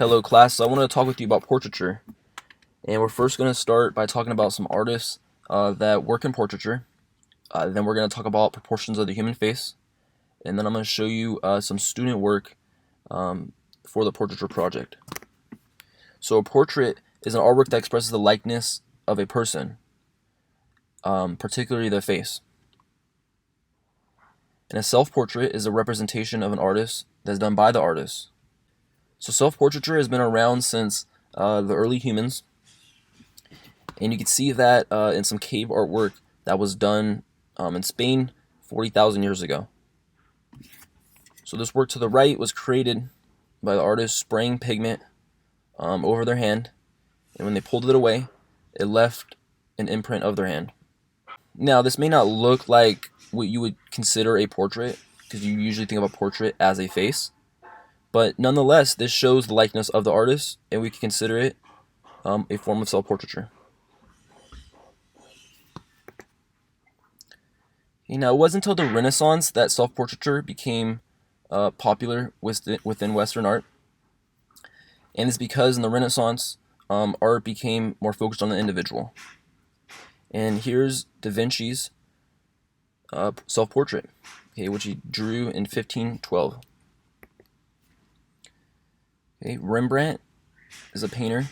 Hello class, so I want to talk with you about portraiture. And we're first going to start by talking about some artists that work in portraiture. Then we're going to talk about proportions of the human face. And then I'm going to show you some student work for the portraiture project. So a portrait is an artwork that expresses the likeness of a person, particularly the face. And a self-portrait is a representation of an artist that's done by the artist. So self-portraiture has been around since the early humans, and you can see that in some cave artwork that was done in Spain 40,000 years ago. So this work to the right was created by the artist spraying pigment over their hand, and when they pulled it away, it left an imprint of their hand. Now, this may not look like what you would consider a portrait, because you usually think of a portrait as a face. But nonetheless, this shows the likeness of the artist, and we can consider it a form of self-portraiture. Okay, now, it wasn't until the Renaissance that self-portraiture became popular within Western art. And it's because in the Renaissance, art became more focused on the individual. And here's Da Vinci's self-portrait, okay, which he drew in 1512. Okay, Rembrandt is a painter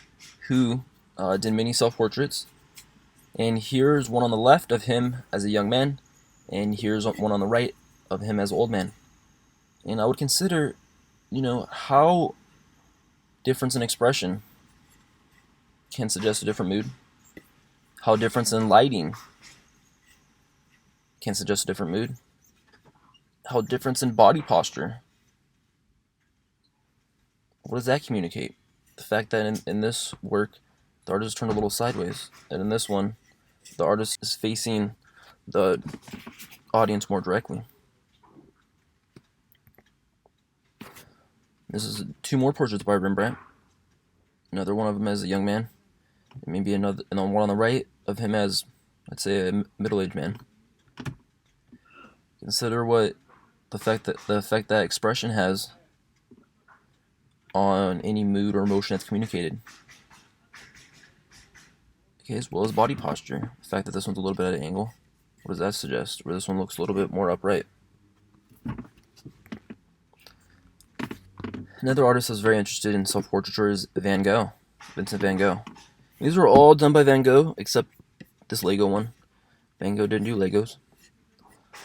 who did many self-portraits, and here's one on the left of him as a young man, and here's one on the right of him as an old man. And I would consider, how difference in expression can suggest a different mood, how difference in lighting can suggest a different mood, how difference in body posture, what does that communicate? The fact that in this work, the artist is turned a little sideways, and in this one, the artist is facing the audience more directly. This is two more portraits by Rembrandt. Another one of them as a young man, and maybe another, and then one on the right of him as, let's say, a middle-aged man. Consider what the effect that expression has on any mood or emotion that's communicated. Okay, as well as body posture. The fact that this one's a little bit at an angle, what does that suggest? Where this one looks a little bit more upright. Another artist that's very interested in self-portraiture is Van Gogh, Vincent van Gogh. These were all done by Van Gogh, except this Lego one. Van Gogh didn't do Legos.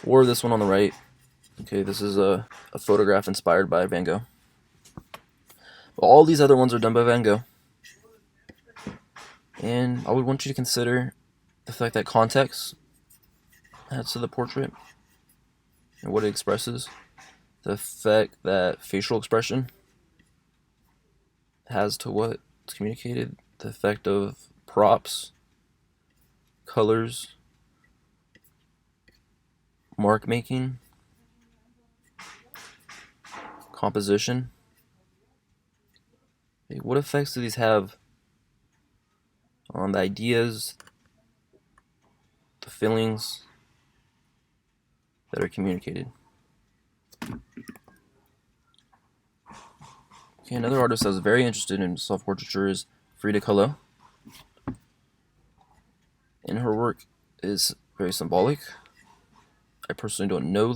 Or this one on the right. Okay, this is a photograph inspired by Van Gogh. But all these other ones are done by Van Gogh. And I would want you to consider the fact that context adds to the portrait and what it expresses. The effect that facial expression has to what's communicated. The effect of props, colors, mark making, composition. What effects do these have on the ideas, the feelings that are communicated? Okay, another artist that's very interested in self-portraiture is Frida Kahlo. And her work is very symbolic. I personally don't know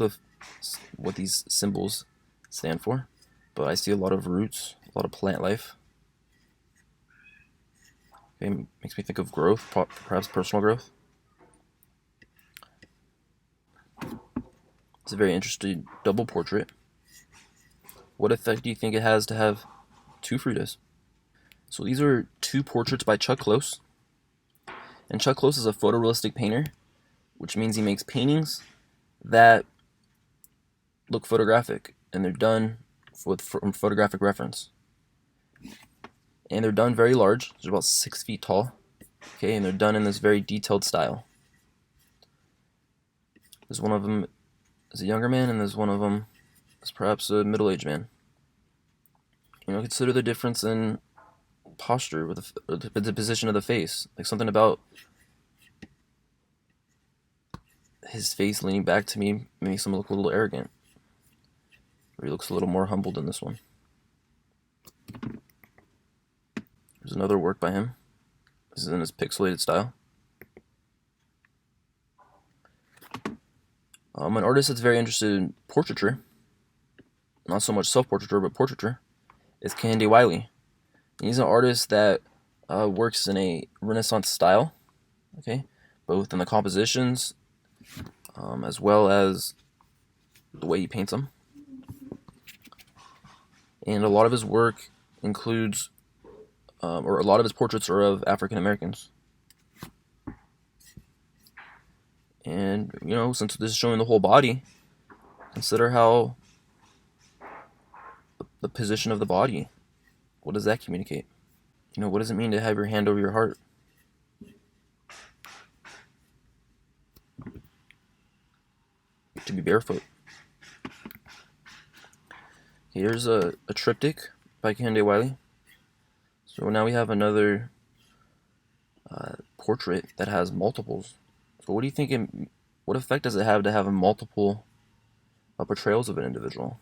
what these symbols stand for, but I see a lot of roots, a lot of plant life. Okay, makes me think of growth, perhaps personal growth. It's a very interesting double portrait. What effect do you think it has to have two Fridas? So these are two portraits by Chuck Close. And Chuck Close is a photorealistic painter, which means he makes paintings that look photographic, and they're done from photographic reference. And they're done very large, they're about 6 feet tall, okay, and they're done in this very detailed style. There's one of them is a younger man, and there's one of them is perhaps a middle-aged man. Consider the difference in posture with the position of the face, like something about his face leaning back to me makes him look a little arrogant, or he looks a little more humbled in this one. Here's another work by him. This is in his pixelated style. An artist that's very interested in portraiture, not so much self-portraiture, but portraiture, is Kehinde Wiley. He's an artist that works in a Renaissance style, okay, both in the compositions as well as the way he paints them. And a lot of his work includes, or a lot of his portraits are of African Americans. And, you know, since this is showing the whole body, consider how the position of the body, what does that communicate? You know, what does it mean to have your hand over your heart? To be barefoot. Here's a triptych by Kehinde Wiley. So now we have another portrait that has multiples. So what do you think? What effect does it have to have multiple portrayals of an individual?